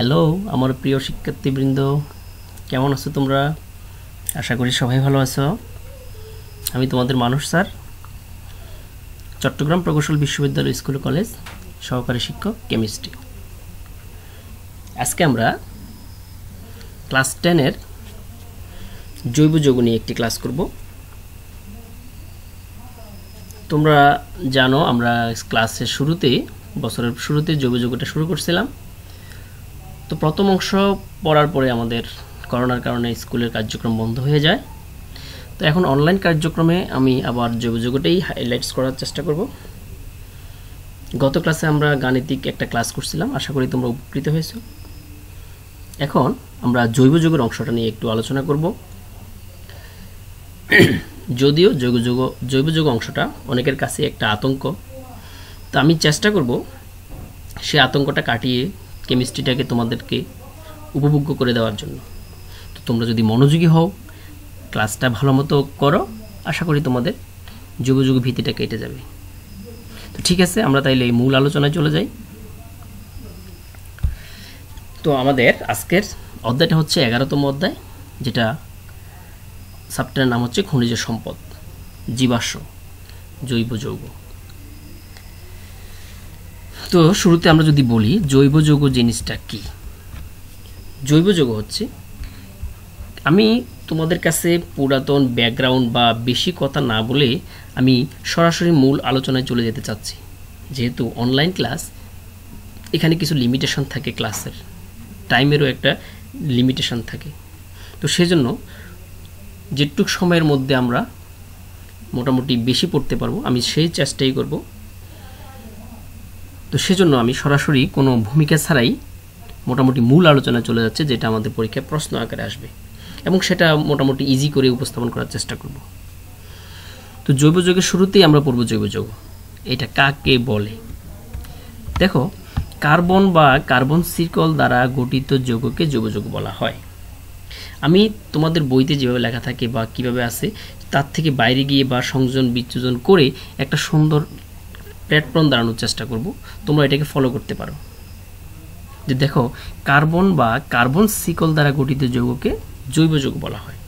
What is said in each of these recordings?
Hello আমার প্রিয় শিক্ষার্থীবৃন্দ, কেমন আছো তোমরা? আশা করি সবাই ভালো আছো। আমি তোমাদের মানুষ স্যার, চট্টগ্রাম প্রকৌশল বিশ্ববিদ্যালয় স্কুল কলেজ সহকারী শিক্ষক কেমিস্ট্রি। আজকে আমরা ক্লাস 10-এর জৈব যৌগ নিয়ে একটি ক্লাস করব। তোমরা জানো আমরা ক্লাসের শুরুতে, বছরের শুরুতে জৈব যৌগটা শুরু করছিলাম। তো প্রথম অংশ পড়ার পরে আমাদের করোনার কারণে স্কুলের কার্যক্রম বন্ধ হয়ে যায়। তো এখন অনলাইন কার্যক্রমে আমি আবার জৈব যৌগটাই হাইলাইটস করার চেষ্টা করব। গত ক্লাসে আমরা গাণিতিক একটা ক্লাস করছিলাম, আশা করি তোমরা উপকৃত হয়েছো। এখন আমরা জৈব যৌগের অংশটা নিয়ে একটু আলোচনা করব। যদিও জৈব যৌগ অংশটা অনেকের কাছে একটা আতঙ্ক, তো আমি চেষ্টা করব সেই আতঙ্কটা কাটিয়ে কেমিস্ট্রিটাকে তোমাদেরকে উপভোগ্য করে দেওয়ার জন্য। তো তোমরা যদি মনোযোগী হও, ক্লাসটা ভালো মতো করো, আশা করি তোমাদের জৈব যৌগ ভীতিটা কেটে যাবে। তো ঠিক আছে, আমরা তাইলে মূল আলোচনায় চলে যাই। তো আমাদের আজকের অধ্যায়টা হচ্ছে 11তম অধ্যায়, যেটা চ্যাপ্টারের নাম হচ্ছে খনিজ সম্পদ, জীবাশ্ম, জৈব যৌগ। তো শুরুতে আমরা যদি বলি জৈব যৌগ জিনিসটা কি। জৈব যৌগ হচ্ছে, আমি তোমাদের কাছে পুরাতন ব্যাকগ্রাউন্ড বা বেশি কথা না বলে আমি সরাসরি মূল আলোচনায় চলে যেতে চাচ্ছি। যেহেতু অনলাইন ক্লাস, এখানে কিছু লিমিটেশন থাকে, ক্লাসের টাইমেরও একটা লিমিটেশন থাকে। তো সেজন্য যেটুক সময়ের মধ্যে আমরা মোটামুটি বেশি পড়তে পারবো, আমি সেই চেষ্টাই করব। তো সেজন্য আমি সরাসরি কোনো ভূমিকা ছাড়াই মোটামুটি মূল আলোচনায় চলে যাচ্ছে, যেটা আমাদের পরীক্ষায় প্রশ্ন আকারে আসবে, এবং সেটা মোটামুটি ইজি করে উপস্থাপন করার চেষ্টা করব। তো জৈব যৌগের শুরুতেই আমরা পড়ব জৈব যৌগ। এটা কাকে বলে? দেখো, কার্বন বা কার্বন শিকল দ্বারা গঠিত যৌগকে জৈব যৌগ বলা হয়। আমি তোমাদের বইতে যেভাবে লেখা থাকে বা কিভাবে আছে তার থেকে বাইরে গিয়ে বা সংযোজন বিচ্যুজন করে একটা সুন্দর প্ল্যাটফর্ম দাঁড়ানোর চেষ্টা করব, তোমরা এটাকে ফলো করতে পারো। যে দেখো, কার্বন বা কার্বন শিকল দ্বারা গঠিত যৌগকে জৈব যৌগ বলা হয়।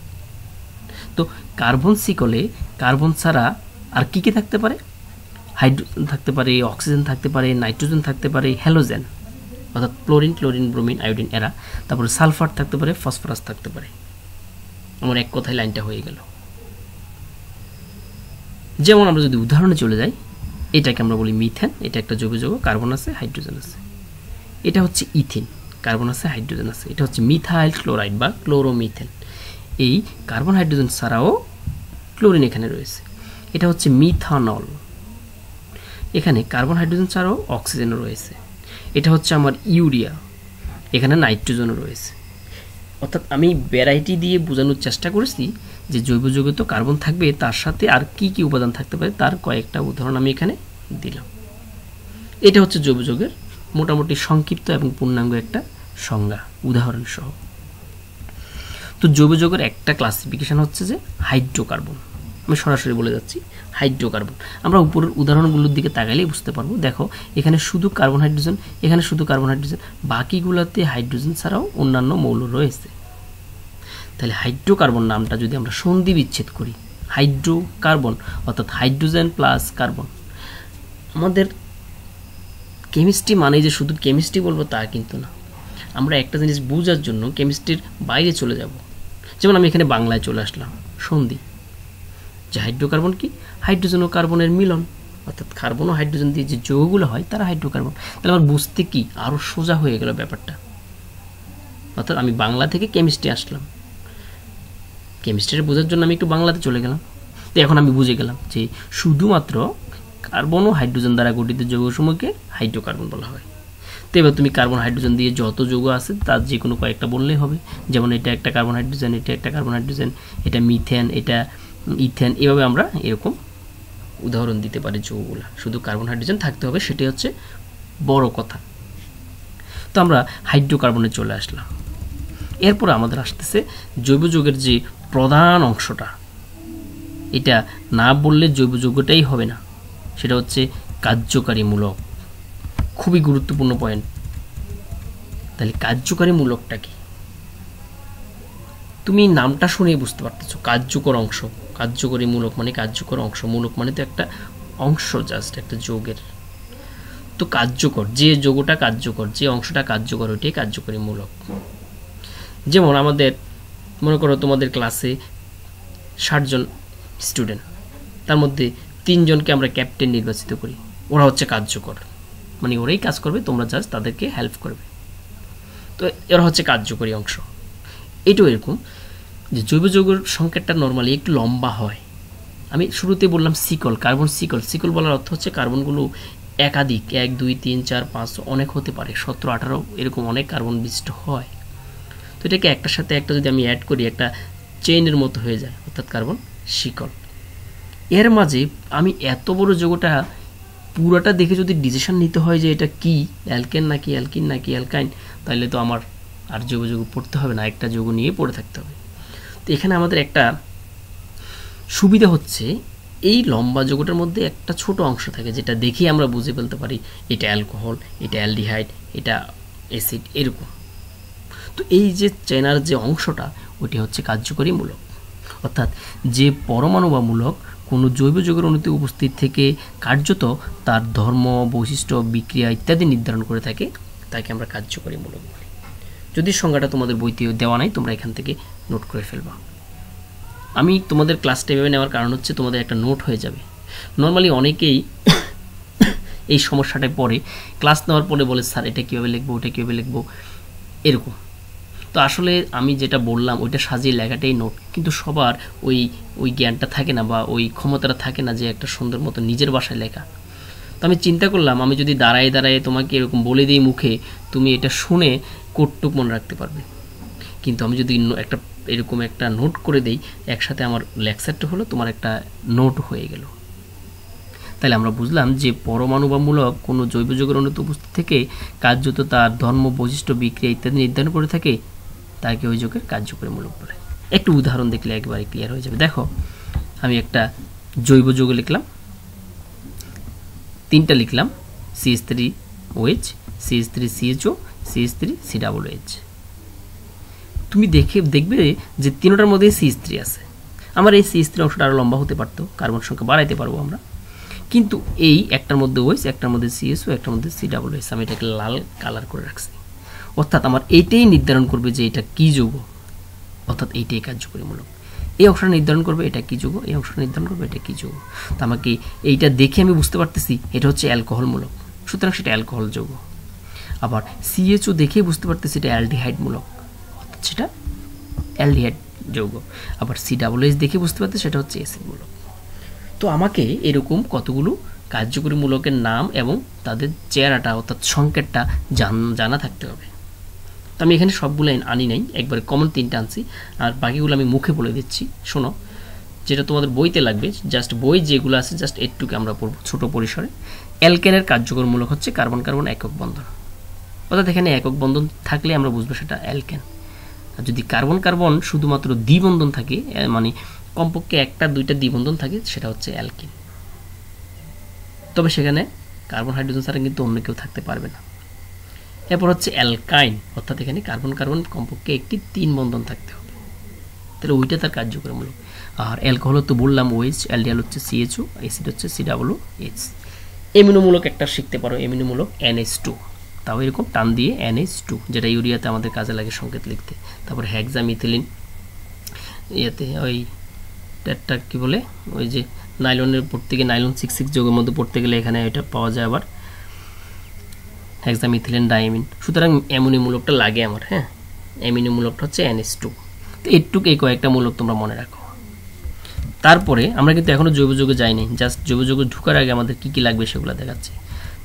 তো কার্বন শিকলে কার্বন ছাড়া আর কি কি থাকতে পারে? হাইড্রোজেন থাকতে পারে, অক্সিজেন থাকতে পারে, নাইট্রোজেন থাকতে পারে, হ্যালোজেন অর্থাৎ ক্লোরিন, ক্লোরিন, ব্রোমিন, আয়োডিন এরা, তারপরে সালফার থাকতে পারে, ফসফরাস থাকতে পারে। আমার এক কথায় লাইনটা হয়ে গেল। যেমন আমরা যদি উদাহরণে চলে যাই, এটাকে আমরা বলি মিথেন, এটা একটা জৈব যৌগ, কার্বন আছে, হাইড্রোজেন আছে। এটা হচ্ছে ইথিন, কার্বন আছে, হাইড্রোজেন আছে। এটা হচ্ছে মিথাইল ক্লোরাইড বা ক্লোরোমিথেন, এই কার্বন হাইড্রোজেন ছাড়াও ক্লোরিন এখানে রয়েছে। এটা হচ্ছে মিথানল, এখানে কার্বন হাইড্রোজেন ছাড়াও অক্সিজেনও রয়েছে। এটা হচ্ছে আমার ইউরিয়া, এখানে নাইট্রোজেনও রয়েছে। অর্থাৎ আমি ভ্যারাইটি দিয়ে বোঝানোর চেষ্টা করেছি যে জৈব যৌগে তো কার্বন থাকবে, তার সাথে আর কি কি উপাদান থাকতে পারে তার কয়েকটা উদাহরণ আমি এখানে দিলাম। এটা হচ্ছে জৈব যৌগের মোটামুটি সংক্ষিপ্ত এবং পূর্ণাঙ্গ একটা সংজ্ঞা উদাহরণ সহ। তো জৈব যৌগের একটা ক্লাসিফিকেশন হচ্ছে যে হাইড্রোকার্বন। আমি সরাসরি বলে যাচ্ছি, হাইড্রোকার্বন। আমরা উপরের উদাহরণগুলোর দিকে তাকালেই বুঝতে পারবো। দেখো, এখানে শুধু কার্বন হাইড্রোজেন, এখানে শুধু কার্বন হাইড্রোজেন, বাকিগুলোতে হাইড্রোজেন ছাড়াও অন্যান্য মৌল রয়েছে। তাহলে হাইড্রোকার্বন নামটা যদি আমরা সন্ধি বিচ্ছেদ করি, হাইড্রোকার্বন অর্থাৎ হাইড্রোজেন প্লাস কার্বন। আমাদের কেমিস্ট্রি মানে যে শুধু কেমিস্ট্রি বলবো তা কিন্তু না, আমরা একটা জিনিস বোঝার জন্য কেমিস্ট্রির বাইরে চলে যাব। যেমন আমি এখানে বাংলায় চলে আসলাম, সন্ধি, যে হাইড্রোকার্বন কি? হাইড্রোজেন ও কার্বনের মিলন, অর্থাৎ কার্বন ও হাইড্রোজেন দিয়ে যে যৌগগুলো হয় তারা হাইড্রোকার্বন। তাহলে আমার বুঝতে কি আরও সোজা হয়ে গেল ব্যাপারটা। অর্থাৎ আমি বাংলা থেকে কেমিস্ট্রি আসলাম, কেমিস্ট্রিটা বোঝার জন্য আমি একটু বাংলাতে চলে গেলাম। তো এখন আমি বুঝে গেলাম যে শুধুমাত্র কার্বন ও হাইড্রোজেন দ্বারা গঠিত যৌগসমূহকে হাইড্রোকার্বন বলা হয়। তো এবার তুমি কার্বন হাইড্রোজেন দিয়ে যত যৌগ আছে তার যে কোনো কয়েকটা বললেই হবে। যেমন এটা একটা কার্বন হাইড্রোজেন, এটা একটা কার্বন হাইড্রোজেন, এটা মিথেন, এটা ইথেন। এভাবে আমরা এরকম উদাহরণ দিতে পারি যৌগগুলো। শুধু কার্বন হাইড্রোজেন থাকতে হবে, সেটাই হচ্ছে বড় কথা। তো আমরা হাইড্রোকার্বনে চলে আসলাম। এরপর আমাদের আসতেছে জৈব যৌগের যে প্রধান অংশটা, এটা না বললে জৈব যৌগটাই হবে না, সেটা হচ্ছে কার্যকারীমূলক। খুবই গুরুত্বপূর্ণ পয়েন্ট। তাহলে কার্যকরী মূলকটা কি? তুমি নামটা শুনেই বুঝতে পারতেছো, কার্যকর অংশ। কার্যকরী মূলক মানে কার্যকর অংশ, মূলক মানে তো একটা অংশ, জাস্ট একটা যৌগের। তো কার্যকর, যে যৌগটা কার্যকর, যে অংশটা কার্যকর, ওইটাই কার্যকরী মূলক। যেমন আমাদের মনে করো তোমাদের ক্লাসে 60 জন স্টুডেন্ট, তার মধ্যে 3 জনকে আমরা ক্যাপ্টেন নির্বাচিত করি, ওরা হচ্ছে কার্যকর, মানে ওরাই কাজ করবে, তোমরা জাস্ট তাদেরকে হেল্প করবে, তো এরা হচ্ছে কার্যকরী অংশ। এটাও এরকম যে জৈব যৌগের সংকেতটা নর্মালি একটু লম্বা হয়। আমি শুরুতে বললাম সিকল, কার্বন সিকল। সিকল বলার অর্থ হচ্ছে কার্বনগুলো একাধিক, 1 2 3 4 5 অনেক হতে পারে, 17 18 এরকম অনেক কার্বন বিশিষ্ট হয়। তো এটাকে একটার সাথে একটা যদি আমি অ্যাড করি, একটা চেইনের মতো হয়ে যায়, অর্থাৎ কার্বন শিকল। এর মাঝে আমি এত বড় যৌগটা পুরোটা দেখে যদি ডিসিশন নিতে হয় যে এটা কি, অ্যালকেন নাকি অ্যালকিন নাকি অ্যালকাইন, তাহলে তো আমার আর জৈব যৌগ পড়তে হবে না, একটা যৌগ নিয়ে পড়ে থাকতে হবে। তো এখানে আমাদের একটা সুবিধা হচ্ছে, এই লম্বা যৌগটার মধ্যে একটা ছোট অংশ থাকে যেটা দেখেই আমরা বুঝে ফেলতে পারি এটা অ্যালকোহল, এটা অ্যালডিহাইড, এটা অ্যাসিড, এরকম। তো এই যে চেনার যে অংশটা, ওটি হচ্ছে কার্যকরী মূলক। অর্থাৎ যে পরমাণু বা মূলক কোনো জৈব যৌগের অণুতে উপস্থিত থেকে কার্যত তার ধর্ম, বৈশিষ্ট্য, বিক্রিয়া ইত্যাদি নির্ধারণ করে থাকে, তাকে আমরা কার্যকরী মূলক বলি। যদি সংজ্ঞাটা তোমাদের বইতে দেওয়া নাই, তোমরা এখান থেকে নোট করে ফেলবা। আমি তোমাদের ক্লাসটা এভাবে নেওয়ার কারণ হচ্ছে তোমাদের একটা নোট হয়ে যাবে। নর্মালি অনেকেই এই সমস্যাটায় পড়ে, ক্লাস নেওয়ার পরে বলে স্যার এটা কীভাবে লিখবো, ওটা কীভাবে লিখবো, এরকম। তো আসলে আমি যেটা বললাম ওইটা সাজিয়ে লেখাটাই নোট, কিন্তু সবার ওই জ্ঞানটা থাকে না বা ওই ক্ষমতাটা থাকে না যে একটা সুন্দর মতো নিজের ভাষায় লেখা। তো আমি চিন্তা করলাম, আমি যদি দাঁড়ায় দাঁড়ায় তোমাকে এরকম বলে দিই মুখে, তুমি এটা শুনে কোটটুক মনে রাখতে পারবে। কিন্তু আমি যদি একটা এরকম একটা নোট করে দেই, একসাথে আমার লেকচারটা হলো, তোমার একটা নোট হয়ে গেল। তাহলে আমরা বুঝলাম যে পরমাণু বা মূলক কোনো জৈব যৌগের অণুতে উপস্থিত থেকে কার্যত তার ধর্ম, বৈশিষ্ট্য, বিক্রিয়া ইত্যাদি নির্ধারণ করে থাকে, তাকে ওই যৌগের কার্যকরী মূলক বলে। একটু উদাহরণ দেখলে একবারে ক্লিয়ার হয়ে যাবে। দেখো, আমি একটা জৈব যৌগ লিখলাম, 3টা লিখলাম, CH3OH, CH3CHO, CH3COOH। তুমি দেখবে যে 3টার মধ্যে CH3 আছে। আমার এই CH3 অংশটা আরও লম্বা হতে পারতো, কার্বন সংখ্যা বাড়াইতে পারবো আমরা, কিন্তু এই একটার মধ্যে OH, একটার মধ্যে CSO, একটার মধ্যে COOH, আমি এটাকে লাল কালার করে রাখছি। অর্থাৎ আমার এইটাই নির্ধারণ করবে যে এটা কি যৌগ, অর্থাৎ এইটাই কার্যকরী মূলক। এই অংশটা নির্ধারণ করবে এটা কি যৌগ, এই অংশটা নির্ধারণ করবে এটা কি যৌগ। তো আমাকে এইটা দেখে আমি বুঝতে পারতেছি এটা হচ্ছে অ্যালকোহল মূলক, সুতরাং সেটা অ্যালকোহল যৌগ। আবার CHO দেখেই বুঝতে পারতেছি এটা অ্যালডিহাইড মূলক, অর্থাৎ সেটা অ্যালডিহাইড যৌগ। আবার COOH দেখে বুঝতে পারতেছি সেটা হচ্ছে অ্যাসিড মূলক। তো আমাকে এরকম কতগুলো কার্যকরী মূলকের নাম এবং তাদের চেহারাটা অর্থাৎ সংকেতটা জানা থাকতে হবে। তো আমি এখানে সবগুলো আনি নাই, একবারে কমন 3টা আনছি, আর বাকিগুলো আমি মুখে বলে দিচ্ছি। শোনো, যেটা তোমাদের বইতে লাগবে, জাস্ট বই যেগুলো আছে জাস্ট একটুকে আমরা পড়ব ছোট পরিসরে। অ্যালকেনের কার্যকর মূলক হচ্ছে কার্বন কার্বন একক বন্ধন, অর্থাৎ এখানে একক বন্ধন থাকলে আমরা বুঝবো সেটা অ্যালকেন। আর যদি কার্বন কার্বন শুধুমাত্র দ্বিবন্ধন থাকে, মানে কমপক্ষে 1টা 2টা দ্বিবন্ধন থাকে, সেটা হচ্ছে অ্যালকিন। তবে সেখানে কার্বন হাইড্রোজেন ছাড়া কিন্তু অন্য কেউ থাকতে পারবে না। এরপর হচ্ছে অ্যালকাইন, অর্থাৎ এখানে কার্বন কার্বন কমপক্ষে একটি 3 বন্ধন থাকতে হবে, তাহলে ওইটা তার কার্যকরী মূলক। আর অ্যালকোহল তো বললাম OH, অ্যালডিহাইড হচ্ছে CHO, অ্যাসিড হচ্ছে COOH। এমিনোমূলক একটা শিখতে পারো, এমিনোমূলক NH2, তাও এরকম টান দিয়ে NH2, যেটা ইউরিয়াতে আমাদের কাজে লাগে সংকেত লিখতে। তারপর হেক্সামিথিলিন, ইয়েতে ওই একটা কী বলে, ওই যে নাইলনের পড়তে গিয়ে নাইলন 6 যৌগের মধ্যে পড়তে গেলে এখানে এটা পাওয়া যায় আবার হেক্সামিথিলিন ডাইমিন। সুতরাং অ্যামোনিমূলকটা লাগে আমার, হ্যাঁ, অ্যামিনোমূলকটা হচ্ছে NH2। তো এইটুকু এই কয়েকটা মূলক তোমরা মনে রাখো। তারপরে আমরা কিন্তু এখনও জৈব যৌগে যাইনি, জাস্ট জৈব যৌগে ঢোকার আগে আমাদের কী কী লাগবে সেগুলো দেখাচ্ছি।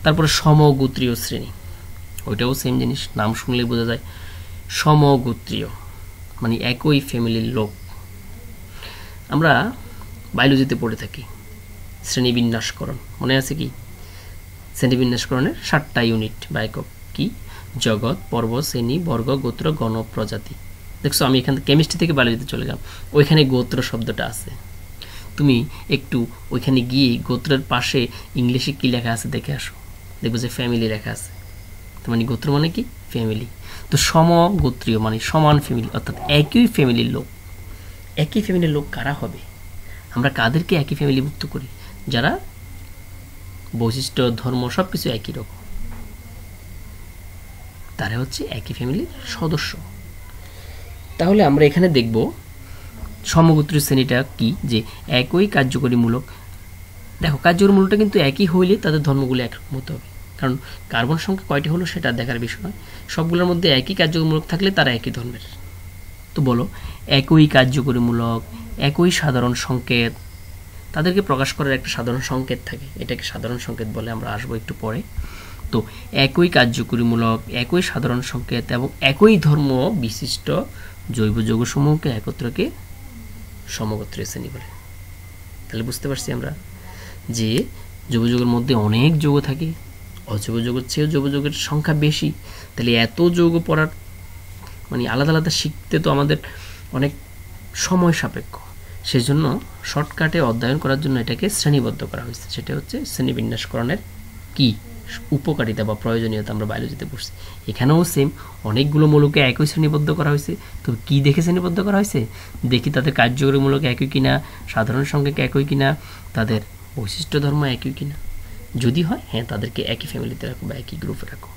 তারপরে সমগোত্রীয় শ্রেণী, ওইটাও সেম জিনিস, নাম শুনলেই বোঝা যায়। সমগোত্রীয় মানে একই ফ্যামিলির লোক। আমরা বায়োলজিতে পড়ে থাকি শ্রেণীবিন্যাসকরণ, মনে আছে কি? শ্রেণীবিন্যাসকরণের 7টা ইউনিট বা একক কি? জগৎ, পর্ব, শ্রেণী, বর্গ, গোত্র, গণ, প্রজাতি। দেখছো, আমি এখান থেকে কেমিস্ট্রি থেকে বায়োলজিতে চলে গেলাম, ওইখানে গোত্র শব্দটা আছে। তুমি একটু ওইখানে গিয়ে গোত্রের পাশে ইংলিশে কি লেখা আছে দেখে আসো, দেখবো যে ফ্যামিলি লেখা আছে। তার মানে গোত্র মানে কি ফ্যামিলি। তো সমগোত্রীয় মানে সমান ফ্যামিলি, অর্থাৎ একই ফ্যামিলির লোক। একই ফ্যামিলির লোক কারা হবে? আমরা কাদেরকে একই ফ্যামিলিভুক্ত করি? যারা বৈশিষ্ট্য, ধর্ম সব কিছু একই রকম, তারা হচ্ছে একই ফ্যামিলির সদস্য। তাহলে আমরা এখানে দেখব সমগোত্রীয় শ্রেণীটা কি, যে একই কার্যকরীমূলক। দেখো কার্যকরীমূলকটা কিন্তু একই হইলে তাদের ধর্মগুলো একরকম হতে হবে, কারণ কার্বন সংখ্যা কয়টি হলো সেটা দেখার বিষয় নয়, সবগুলোর মধ্যে একই কার্যকরীমূলক থাকলে তারা একই ধর্মের। তো বলো, একই কার্যকরীমূলক, একই সাধারণ সংকেত, তাদেরকে প্রকাশ করার একটা সাধারণ সংকেত থাকে, এটাকে সাধারণ সংকেত বলে, আমরা আসবো একটু পরে। তো একই কার্যকরীমূলক, একই সাধারণ সংকেত এবং একই ধর্ম বিশিষ্ট জৈব যৌগসমূহকে একত্রকে সমগোত্রীয় শ্রেণী বলে। তাহলে বুঝতে পারছি আমরা যে জৈব যৌগের মধ্যে অনেক যৌগ থাকে, অজৈব যৌগের চেয়েও জৈব যৌগের সংখ্যা বেশি। তাহলে এত যৌগ পড়ার মানে আলাদা আলাদা শিখতে তো আমাদের অনেক সময় সাপেক্ষ, সেই জন্য শর্টকাটে অধ্যয়ন করার জন্য এটাকে শ্রেণীবদ্ধ করা হয়েছে। সেটা হচ্ছে শ্রেণীবিন্যাসকরণের কি উপকারিতা বা প্রয়োজনীয়তা, আমরা বায়োলজিতে পড়ছি। এখানেও সেম, অনেকগুলো মৌলকে একই শ্রেণীবদ্ধ করা হয়েছে। তো কি দেখে শ্রেণীবদ্ধ করা হয়েছে? দেখি তাদের কার্যকরীমূলক একই কিনা, সাধারণ সংখ্যক একই কিনা, তাদের বৈশিষ্ট্য ধর্ম একই কিনা। যদি হয় হ্যাঁ, তাদেরকে একই ফ্যামিলিতে রাখো বা একই গ্রুপে রাখো,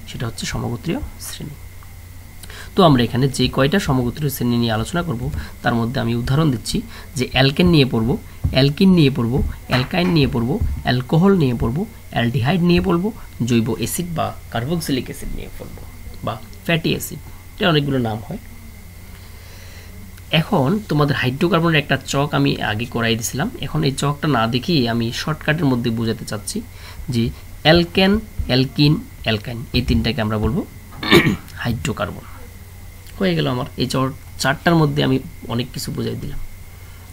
সেটা হচ্ছে সমগোত্রীয় শ্রেণী। তো আমরা এখানে যে কয়টা সমগোত্রীয় শ্রেণী নিয়ে আলোচনা করব তার মধ্যে আমি উদাহরণ দিচ্ছি, যে অ্যালকেন নিয়ে পড়ব, অ্যালকিন নিয়ে পড়ব, অ্যালকাইন নিয়ে পড়ব, অ্যালকোহল নিয়ে পড়ব, অ্যালডিহাইড নিয়ে পড়ব, জৈব অ্যাসিড বা কার্বক্সিলিক অ্যাসিড নিয়ে পড়ব, বা ফ্যাটি অ্যাসিড, এটা অনেকগুলো নাম হয়। এখন তোমাদের হাইড্রোকার্বনের একটা চক আমি আগে করাই দিয়েছিলাম, এখন এই চকটা না দেখিয়ে আমি শর্টকাটের মধ্যে বোঝাতে চাচ্ছি যে অ্যালকেন, অ্যালকিন, অ্যালকাইন, এই তিনটাকে আমরা বলবো হাইড্রোকার্বন। হয়ে গেল আমার এই চারটার মধ্যে আমি অনেক কিছু বোঝাই দিলাম।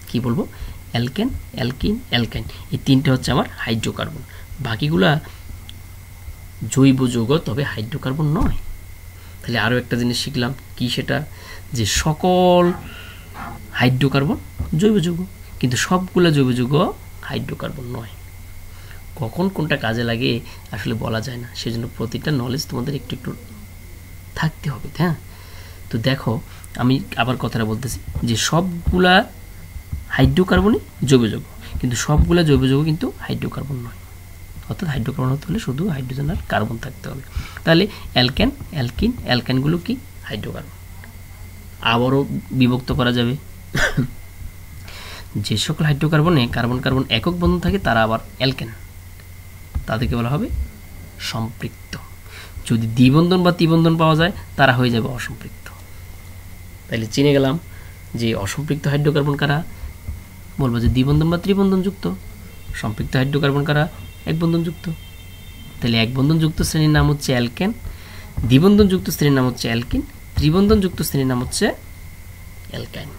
কি বলবো? অ্যালকেন, অ্যালকিন, অ্যালকাইন, এই তিনটা হচ্ছে আমার হাইড্রোকার্বন। বাকিগুলা জৈব যৌগ, তবে হাইড্রোকার্বন নয়। তাহলে আরও একটা জিনিস শিখলাম, কি সেটা? যে সকল হাইড্রোকার্বন জৈব যৌগ, কিন্তু সবগুলো জৈব যৌগ হাইড্রোকার্বন নয়। কখন কোনটা কাজে লাগে আসলে বলা যায় না, সেজন্য প্রতিটা নলেজ তোমাদের একটু একটু থাকতে হবে। হ্যাঁ, তো দেখো আমি আবার কথাটা বলতেছি যে সবগুলা হাইড্রোকার্বনই জৈব যৌগ, কিন্তু সবগুলা জৈব যৌগ কিন্তু হাইড্রোকার্বন নয়। অর্থাৎ হাইড্রোকার্বন হতে হলে শুধু হাইড্রোজেন আর কার্বন থাকতে হবে। তাহলে অ্যালকেন, অ্যালকিন, অ্যালকাইনগুলো কি হাইড্রোকার্বন। আবারও বিভক্ত করা যাবে, যে সকল হাইড্রোকার্বনে কার্বন কার্বন একক বন্ধন থাকে তারা আবার অ্যালকেন, তাদেরকে বলা হবে সম্পৃক্ত। যদি দ্বিবন্ধন বা ত্রিবন্ধন পাওয়া যায় তারা হয়ে যাবে অসম্পৃক্ত। তাহলে চিনে গেলাম যে অসম্পৃক্ত হাইড্রোকার্বন কারা, বলবো যে দ্বিবন্ধন বা ত্রিবন্ধন যুক্ত। সম্পৃক্ত হাইড্রোকার্বন কারা, এক বন্ধন যুক্ত। তাহলে এক বন্ধন যুক্ত শ্রেণীর নাম হচ্ছে অ্যালকেন, দ্বিবন্ধন যুক্ত শ্রেণীর নাম হচ্ছে অ্যালকিন, ত্রিবন্ধন যুক্ত শ্রেণীর নাম হচ্ছে অ্যালকাইন।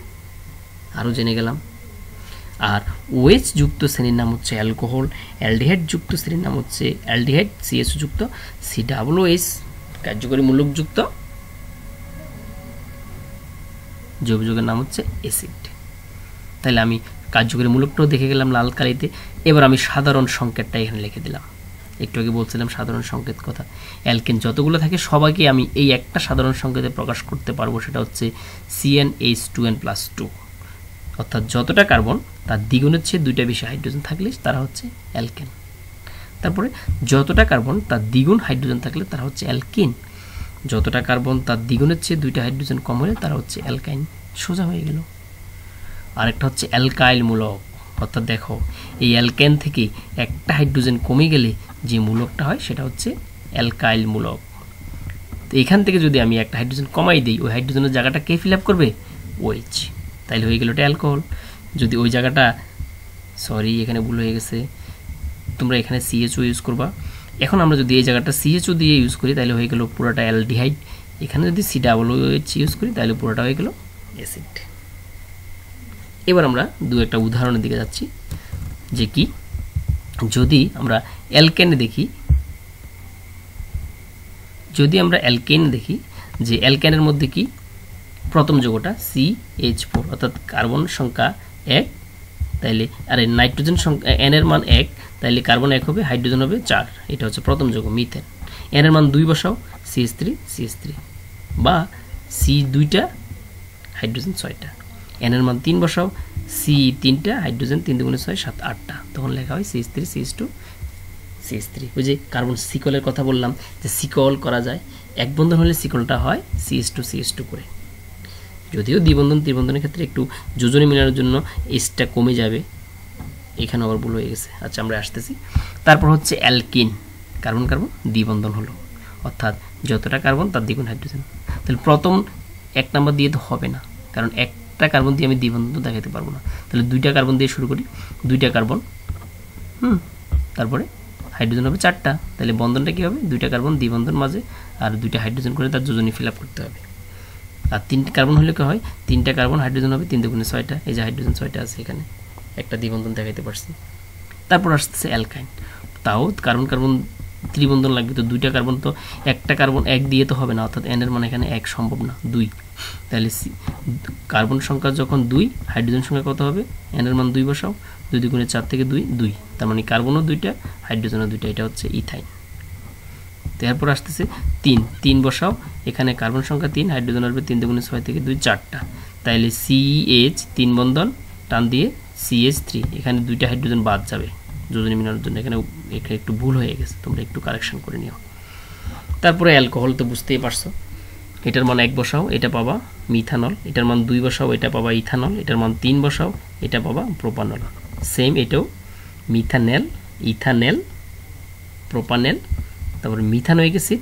আরও জেনে গেলাম। আর ওএইচ যুক্ত শ্রেণীর নাম হচ্ছে অ্যালকোহল, অ্যালডিহাইড যুক্ত শ্রেণীর নাম হচ্ছে অ্যালডিহাইড, সিএসও যুক্ত, COOH কার্যকরী মূলক যুক্ত জৈব যৌগের নাম হচ্ছে অ্যাসিড। তাহলে আমি কার্যকরী মূলকটাও দেখে গেলাম লাল কালিতে। এবার আমি সাধারণ সংকেতটা এখানে লিখে দিলাম। একটু আগে বলছিলাম সাধারণ সংকেত কথা, অ্যালকেন যতগুলো থাকে সবাইকে আমি এই একটা সাধারণ সংকেতে প্রকাশ করতে পারবো, সেটা হচ্ছে CnH2n+2, অর্থাৎ যতটা কার্বন তার দ্বিগুণের চেয়ে দুইটা বেশি হাইড্রোজেন থাকলে তারা হচ্ছে অ্যালকেন। তারপরে যতটা কার্বন তার দ্বিগুণ হাইড্রোজেন থাকলে তারা হচ্ছে অ্যালকিন, যতটা কার্বন তার দ্বিগুণের চেয়ে দুইটা হাইড্রোজেন কম হলে তারা হচ্ছে অ্যালকাইন। সোজা হয়ে গেল। আরেকটা হচ্ছে অ্যালকাইল মূলক, অর্থাৎ দেখো এই অ্যালকেন থেকে একটা হাইড্রোজেন কমে গেলে যে মূলকটা হয় সেটা হচ্ছে অ্যালকাইল মূলক। তো এখান থেকে যদি আমি একটা হাইড্রোজেন কমাই দিই, ওই হাইড্রোজেনের জায়গাটা কে ফিল আপ করবে? OH। তাইলে হয়ে গেল ওটা অ্যালকোহল। যদি ওই জায়গাটা, সরি এখানে ভুল হয়ে গেছে, তোমরা এখানে CHO ইউজ করবা। এখন আমরা যদি এই জায়গাটা CHO দিয়ে ইউজ করি তাহলে হয়ে গেল পুরোটা অ্যালডিহাইড। এখানে যদি COOH ইউজ করি তাহলে পুরোটা হয়ে গেল অ্যাসিড। এবার আমরা দু একটা উদাহরণের দিকে যাচ্ছি, যে কি যদি আমরা অ্যালকেনে দেখি, যে অ্যালকেনের মধ্যে কি প্রথম যৌগটা CH4, অর্থাৎ কার্বন সংখ্যা 1, তাইলে আর নাইট্রোজেন সংখ্যা n এর মান 1, তাইলে কার্বন 1 হবে, হাইড্রোজেন হবে 4, এটা হচ্ছে প্রথম যৌগ মিথেন। এন এর মান 2 বসাও CH3 বা সি 2টা হাইড্রোজেন 6টা, এন এর মান 3 বসাও সি 3টা হাইড্রোজেন 3 × 6 7 8টা, তখন লেখা হয় CH3 CH2 CH3। ওই যে কার্বন সিকলের কথা বললাম যে সিকল করা যায়, এক বন্ধন হলে সিকলটা হয় CH2 করে। যদিও দ্বিবন্ধন ত্রিবন্ধনের ক্ষেত্রে একটু যোজনী মেলানোর জন্য এসটা কমে যাবে, এখানে আবার ভুল হয়ে গেছে। আচ্ছা আমরা আসতেছি। তারপর হচ্ছে অ্যালকিন, কার্বন কার্বন দ্বিবন্ধন হলো, অর্থাৎ যতটা কার্বন তার দ্বিগুণ হাইড্রোজেন। তাহলে প্রথম 1 নাম্বার দিয়ে তো হবে না, কারণ একটা কার্বন দিয়ে আমি দ্বিবন্ধন দেখাতে পারবো না। তাহলে 2টা কার্বন দিয়ে শুরু করি, 2টা কার্বন, তারপরে হাইড্রোজেন হবে 4টা। তাহলে বন্ধনটা কী হবে, 2টা কার্বন দ্বিবন্ধন মাঝে আর 2টা হাইড্রোজেন করে তার যোজনী ফিল আপ করতে হবে। আর 3টা কার্বন হলে কি হয়, 3টা কার্বন হাইড্রোজেন হবে 3 × 6টা, এই যে হাইড্রোজেন 6টা আছে এখানে, একটা দ্বিবন্ধন দেখাইতে পারছি। তারপর আসতেছে অ্যালকাইন, তাও কার্বন কার্বন ত্রিবন্ধন লাগবে, তো 2টা কার্বন তো একটা কার্বন 1 দিয়ে তো হবে না, অর্থাৎ এন এর মানে এখানে 1 সম্ভব না, 2। তাহলে কার্বন সংখ্যা যখন 2, হাইড্রোজেন সংখ্যা কত হবে, এন এর মান 2 বসাও, 2 × 4 থেকে 2, তার মানে কার্বনও 2টা হাইড্রোজেনও 2টা, এটা হচ্ছে ইথাইন। তারপর আসতেছে 3 বসাও, এখানে কার্বন সংখ্যা 3, হাইড্রোজেন আসবে 3 × 6 থেকে 2 4টা, তাইলে CH 3 বন্ধন টান দিয়ে CH3, এখানে 2টা হাইড্রোজেন বাদ যাবে যোজনী মেলানোর জন্য, এখানে একটু ভুল হয়ে গেছে, তোমরা একটু কারেকশন করে নিও। তারপরে অ্যালকোহল তো বুঝতেই পারছো, এটার মান 1 বসাও, এটা পাবা মিথানল, এটার মান 2 বসাও, এটা পাবা ইথানল, এটার মান 3 বসাও, এটা পাবা প্রোপানল। সেম এটাও মিথানেল, ইথানেল, প্রোপানেল, তারপর methanoic acid,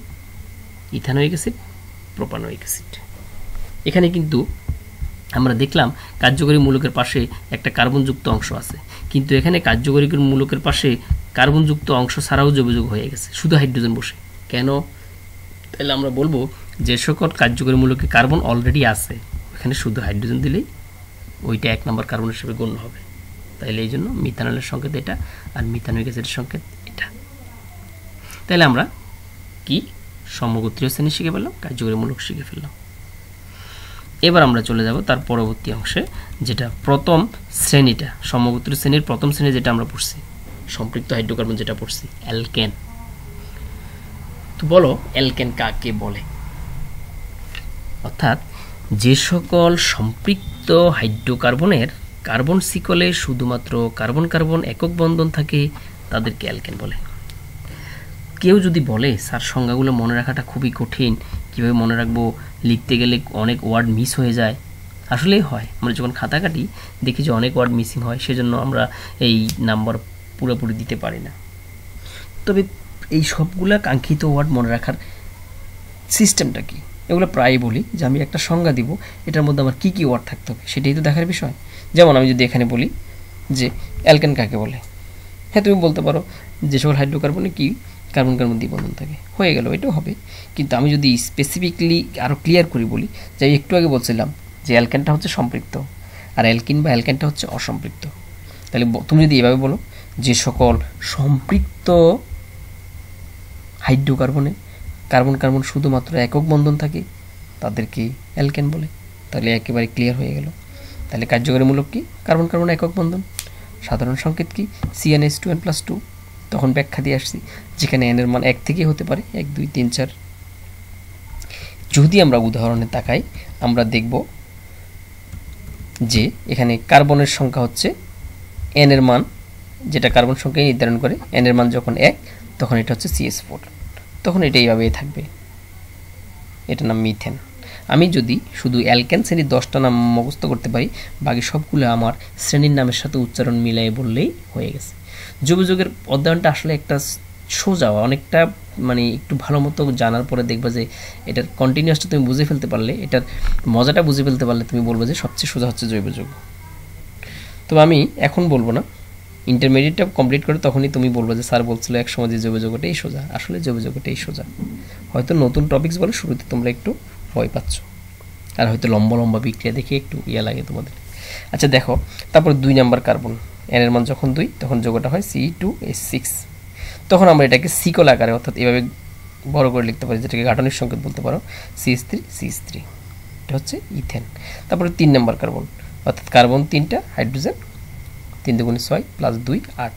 ethanoic acid, propanoic acid. এখানে কিন্তু আমরা দেখলাম কার্যকরী মূলকের পাশে একটা কার্বনযুক্ত অংশ আছে, কিন্তু এখানে কার্যকরী মূলকের পাশে কার্বনযুক্ত অংশ ছাড়াও যোগাযোগ হয়ে গেছে, শুধু হাইড্রোজেন বসে। কেন? তাহলে আমরা বলবো যে সকল কার্যকরী মূলকে কার্বন অলরেডি আছে, এখানে শুধু হাইড্রোজেন দিলেই ওইটা 1 নম্বর কার্বন হিসেবে গণ্য হবে। তাইলে এই জন্য মিথানলের সংকেত এটা, আর মিথানোয়িক অ্যাসিডের সংকেত এটা। তাহলে আমরা কি সমগোত্রীয় শ্রেণী শিখে ফেললাম, কার্যকরী মূলক শিখে ফেললাম। এবার আমরা চলে যাব তার পরবর্তী অংশে, যেটা প্রথম শ্রেণীটা, সমগোত্রীয় শ্রেণীর প্রথম শ্রেণী যেটা আমরা পড়ছি, সম্পৃক্ত হাইড্রোকার্বন যেটা পড়ছি, অ্যালকেন। তো বলো অ্যালকেন কাকে বলে? অর্থাৎ যে সকল সম্পৃক্ত হাইড্রোকার্বনের কার্বন সিকলে শুধুমাত্র কার্বন কার্বন একক বন্ধন থাকে তাদেরকে অ্যালকেন বলে। কেউ যদি বলে স্যার সংজ্ঞাগুলো মনে রাখাটা খুবই কঠিন, কীভাবে মনে রাখবো, লিখতে গেলে অনেক ওয়ার্ড মিস হয়ে যায়, আসলেই হয়। আমরা যখন খাতা কাটি দেখি যে অনেক ওয়ার্ড মিসিং হয়, সেজন্য আমরা এই নাম্বার পুরোপুরি দিতে পারি না। তবে এই সবগুলা কাঙ্ক্ষিত ওয়ার্ড মনে রাখার সিস্টেমটা কি, এগুলো প্রায়ই বলি যে আমি একটা সংজ্ঞা দিব, এটার মধ্যে আমার কী কী ওয়ার্ড থাকতে হবে সেটাই তো দেখার বিষয়। যেমন আমি যদি এখানে বলি যে অ্যালকেন কাকে বলে, হ্যাঁ তুমি বলতে পারো যে সকল হাইড্রোকার্বনে কি কার্বন কার্বন দ্বিবন্ধন থাকে, হয়ে গেল, এটাও হবে। কিন্তু আমি যদি স্পেসিফিকলি আরও ক্লিয়ার করে বলি, যে একটু আগে বলছিলাম যে অ্যালকেনটা হচ্ছে সম্পৃক্ত আর অ্যালকিন বা অ্যালকেনটা হচ্ছে অসম্পৃক্ত, তাহলে তুমি যদি এভাবে বলো যে সকল সম্পৃক্ত হাইড্রোকার্বনে কার্বন কার্বন শুধুমাত্র একক বন্ধন থাকে তাদেরকে অ্যালকেন বলে, তাহলে একেবারে ক্লিয়ার হয়ে গেল। তাহলে কার্যকরী মূলক কি, কার্বন কার্বন একক বন্ধন, সাধারণ সংকেত কি CnH2n+2, তখন ব্যাখ্যা দিয়ে আসছি যেখানে n এর মান 1 থেকেই হতে পারে, 1 2 3 4। যদি আমরা উদাহরণে তাকাই আমরা দেখব যে এখানে কার্বনের সংখ্যা হচ্ছে n এর মান, যেটা কার্বন সংখ্যা নির্ধারণ করে, n এর মান যখন 1 তখন এটা হচ্ছে CH4, তখন এটা এইভাবেই থাকবে, এটা নাম মিথেন। আমি যদি শুধু অ্যালকেন শ্রেণীর 10টা নাম মুখস্থ করতে পারি, বাকি সবগুলো আমার শ্রেণীর নামের সাথে উচ্চারণ মিলাই বললেই হয়ে গেছে। যোগাযোগের অধ্যয়নটা আসলে একটা সোজা, অনেকটা মানে একটু ভালো মতো জানার পরে দেখবা যে এটার কন্টিনিউয়াসটা তুমি বুঝে ফেলতে পারলে, এটার মজাটা বুঝে ফেলতে পারলে তুমি বলবে যে সবচেয়ে সোজা হচ্ছে জৈব যৌগ। তবে আমি এখন বলবো না, ইন্টারমিডিয়েটটা কমপ্লিট করে তখনই তুমি বলবো যে স্যার বলছিল এক সময় যে জৈব যৌগটাই সোজা, আসলে জৈব যৌগটাই সোজা। হয়তো নতুন টপিকস বলে শুরুতে তোমরা একটু ভয় পাচ্ছ, আর হয়তো লম্বা লম্বা বিক্রিয়া দেখে একটু লাগে তোমাদের। আচ্ছা দেখো, তারপর 2 নাম্বার কার্বন, n এর মান যখন 2 তখন যৌগটা হয় C2H6, তখন আমরা এটাকে সিকল আকারে অর্থাৎ এভাবে বড় করে লিখতে পারি, যেটাকে গাঠনিক সংকেত বলতে পারো, CH3 এটা হচ্ছে ইথেন। তারপরে 3 নাম্বার কার্বন, অর্থাৎ কার্বন 3টা হাইড্রোজেন 3 × 6 + 2 8,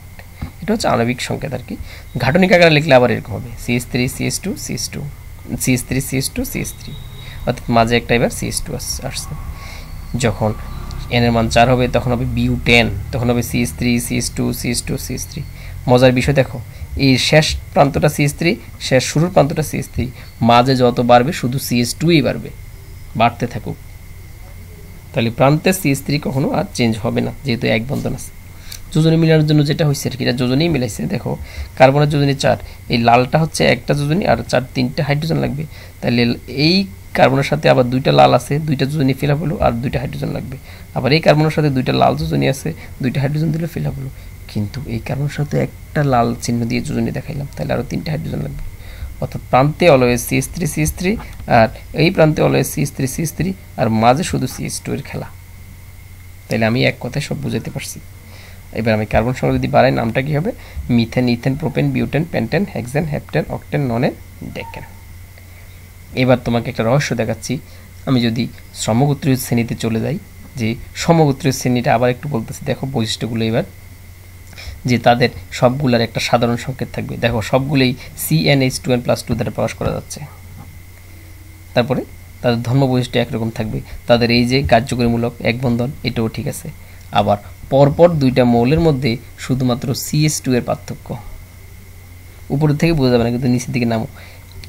এটা হচ্ছে আণবিক সংকেত আর কি। গাঠনিক আকারে লিখলে আবার এরকম হবে CH3 CH2 CH2 CH3 CH2 CH3, অর্থাৎ মাঝে একটা এবার CH2 আসছে। যখন n এর মান 4 হবে তখন হবে বিউটেন, তখন হবে CH3 CH2 CH2 CH3। মজার বিষয় দেখো, এই শেষ প্রান্তটা CH3, শেষ শুরুর প্রান্তটা CH3, মাঝে যত বাড়বে শুধু CH2ই বাড়বে, বাড়তে থাকুক। তাহলে প্রান্তে CH3 কখনো আর চেঞ্জ হবে না, যেহেতু এক বন্ধন আছে। যোজনী মিলানোর জন্য যেটা হয়েছে আর কি, এটা যোজনেই মিলাইছে। দেখো কার্বনের যোজনী 4, এই লালটা হচ্ছে একটা যোজনী আর 3টা হাইড্রোজেন লাগবে। তাহলে এই কার্বনের সাথে আবার 2টা লাল আছে, 2টা যোজনী ফিল আপ হলো, আর 2টা হাইড্রোজেন লাগবে। আবার এই কার্বনের সাথে 2টা লাল যোজনী আছে, 2টা হাইড্রোজেন দিলে ফিল আপ হলো। কিন্তু এই কার্বনের সাথে একটা লাল চিহ্ন দিয়ে যোজনী দেখাইলাম, তাহলে আরও 3টা হাইড্রোজেন লাগবে। অর্থাৎ প্রান্তে অলওয়েজ CH3 CH3, আর এই প্রান্তে অলওয়েজ CH3 CH3, আর মাঝে শুধু CH2 এর খেলা। তাহলে আমি এক কথায় সব বুঝাতে পারছি। এবার আমি কার্বন সংখ্যা যদি বাড়াই, নামটা কি হবে? Methane, ethane, propane, butane, pentane, hexane, heptane, octane, nonane, decane. এবার তোমাকে একটা রহস্য দেখাচ্ছি। আমি যদি সমগোত্রীয় শ্রেণীতে চলে যাই, যে সমগোত্রীয় শ্রেণীটা আবার একটু বলতেছি, দেখো বৈশিষ্ট্যগুলো এবার, যে তাদের সবগুলোর একটা সাধারণ সংকেত থাকবে। দেখো সবগুলোই CnH2n+2 দ্বারা প্রকাশ করা যাচ্ছে। তারপরে তাদের ধর্ম বৈশিষ্ট্য একরকম থাকবে, তাদের এই যে কার্যকরীমূলক এক বন্ধন, এটাও ঠিক আছে। আবার পরপর 2টা মৌলের মধ্যে শুধুমাত্র CH2 এর পার্থক্য, উপরের থেকে বোঝা যাবে না, কিন্তু নিচের দিকে নামো,